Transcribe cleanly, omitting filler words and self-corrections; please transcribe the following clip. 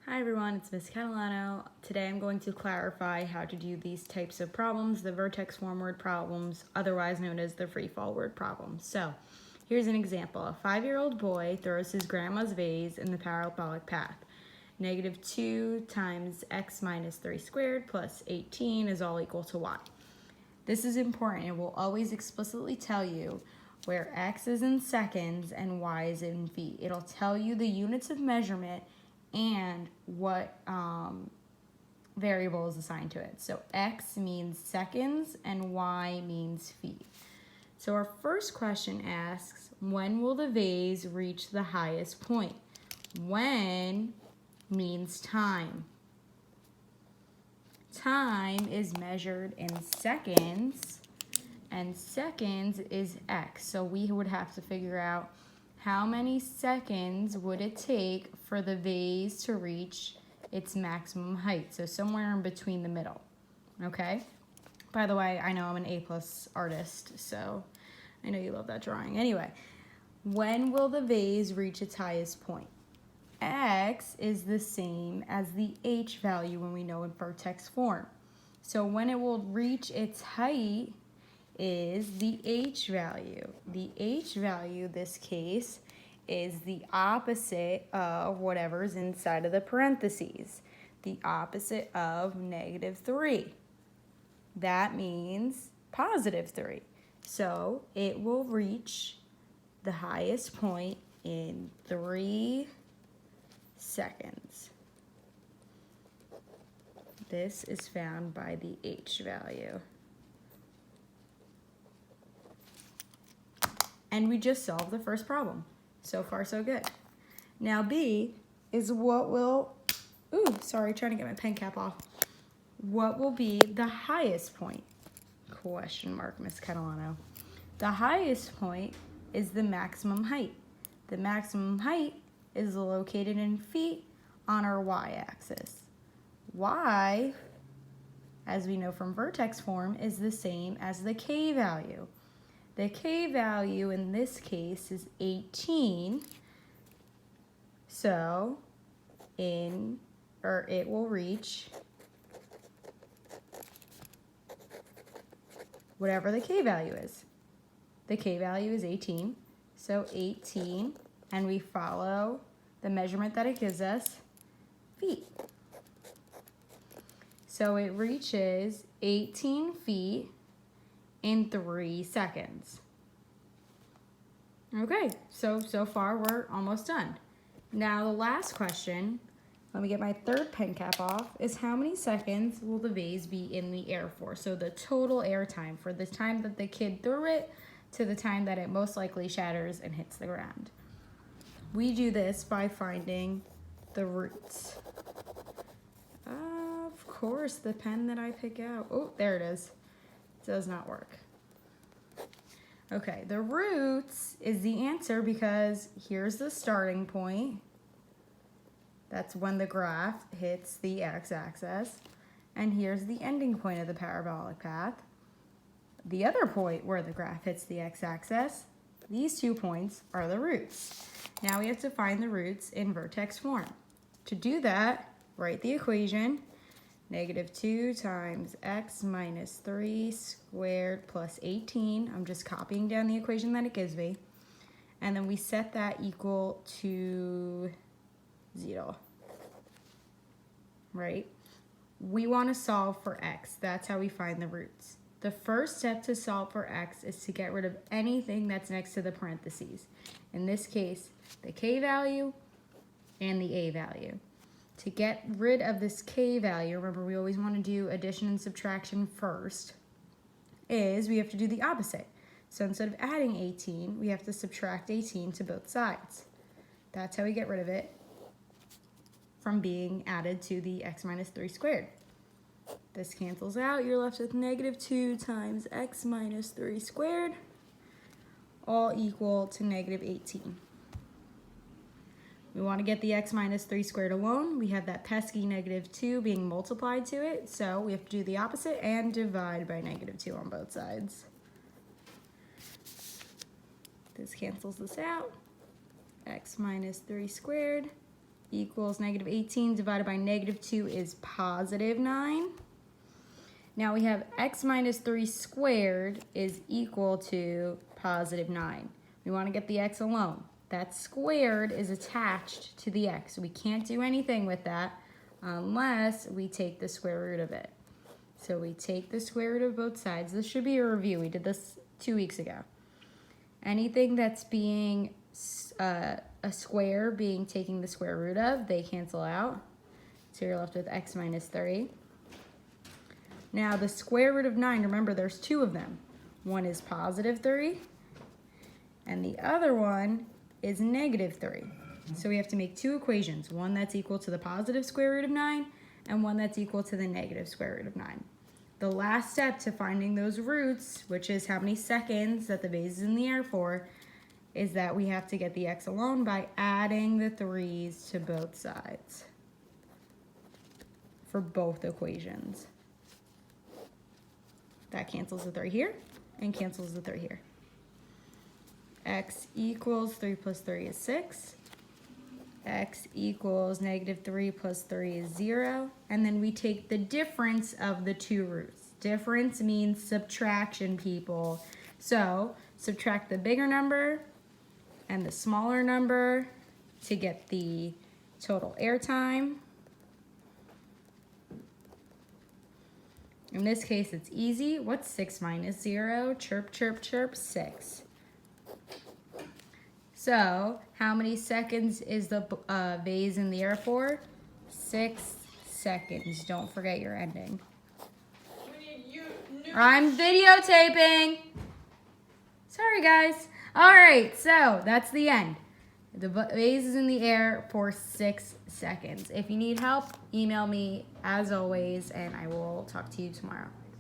Hi everyone, it's Miss Catalano. Today I'm going to clarify how to do these types of problems, the vertex form word problems, otherwise known as the freefall word problems. So here's an example. A 5-year-old boy throws his grandma's vase in the parabolic path. -2 times x minus 3 squared plus 18 is all equal to y. This is important. It will always explicitly tell you where x is in seconds and y is in feet. It'll tell you the units of measurement and what variable is assigned to it. So x means seconds and y means feet. So our first question asks, when will the vase reach the highest point? When means time. Time is measured in seconds, and seconds is x. So we would have to figure out how many seconds would it take for the vase to reach its maximum height. So somewhere in between the middle, okay? By the way, I know I'm an A+ artist, so I know you love that drawing. Anyway, when will the vase reach its highest point? X is the same as the h value when we know in vertex form. So when it will reach its height is the h value. The h value, this case, is the opposite of whatever's inside of the parentheses. The opposite of -3. That means +3. So it will reach the highest point in 3 seconds. This is found by the h value. And we just solved the first problem. So far, so good. Now B is what will, trying to get my pen cap off. What will be the highest point? Question mark, Miss Catalano. The highest point is the maximum height. The maximum height is located in feet on our y-axis. Y, as we know from vertex form, is the same as the k value. The k value in this case is 18, so it will reach whatever the k value is. The k value is 18, so 18, and we follow the measurement that it gives us, feet. So it reaches 18 feet in 3 seconds. Okay, so far we're almost done. Now the last question, let me get my third pen cap off, is how many seconds will the vase be in the air for? So the total air time, for the time that the kid threw it to the time that it most likely shatters and hits the ground. We do this by finding the roots. Of course, the pen that I pick out, oh, there it is. Does not work. Okay, the roots is the answer because here's the starting point. That's when the graph hits the x-axis. And here's the ending point of the parabolic path. The other point where the graph hits the x-axis, these 2 points are the roots. Now we have to find the roots in vertex form. To do that, write the equation. -2 times x minus 3 squared plus 18. I'm just copying down the equation that it gives me. And then we set that equal to 0. Right? We want to solve for x. That's how we find the roots. The first step to solve for x is to get rid of anything that's next to the parentheses. In this case, the k value and the a value. To get rid of this k value, remember we always want to do addition and subtraction first, is we have to do the opposite. So instead of adding 18, we have to subtract 18 to both sides. That's how we get rid of it from being added to the x minus 3 squared. This cancels out. You're left with -2 times x minus 3 squared, all equal to -18. We want to get the x minus 3 squared alone. We have that pesky -2 being multiplied to it, so we have to do the opposite and divide by -2 on both sides. This cancels this out. X minus 3 squared equals negative 18 divided by negative 2 is positive 9. Now we have x minus 3 squared is equal to positive 9. We want to get the x alone. That squared is attached to the x. So we can't do anything with that unless we take the square root of it. So we take the square root of both sides. This should be a review. We did this 2 weeks ago. Anything that's being a square being taking the square root of, they cancel out. So you're left with x minus 3. Now the square root of 9, remember there's 2 of them. One is positive 3 and the other one is negative 3. So we have to make 2 equations, one that's equal to the positive square root of 9 and one that's equal to the negative square root of 9. The last step to finding those roots, which is how many seconds that the vase is in the air for, is that we have to get the x alone by adding the 3's to both sides for both equations. That cancels the 3 here and cancels the 3 here. X equals 3 plus 3 is 6. X equals negative 3 plus 3 is 0. And then we take the difference of the 2 roots. Difference means subtraction, people. So subtract the bigger number and the smaller number to get the total airtime. In this case, it's easy. What's 6 minus 0? Chirp, chirp, chirp, 6. So, how many seconds is the vase in the air for? 6 seconds. Don't forget your ending. I'm videotaping. Sorry, guys. All right, so that's the end. The vase is in the air for 6 seconds. If you need help, email me as always, and I will talk to you tomorrow.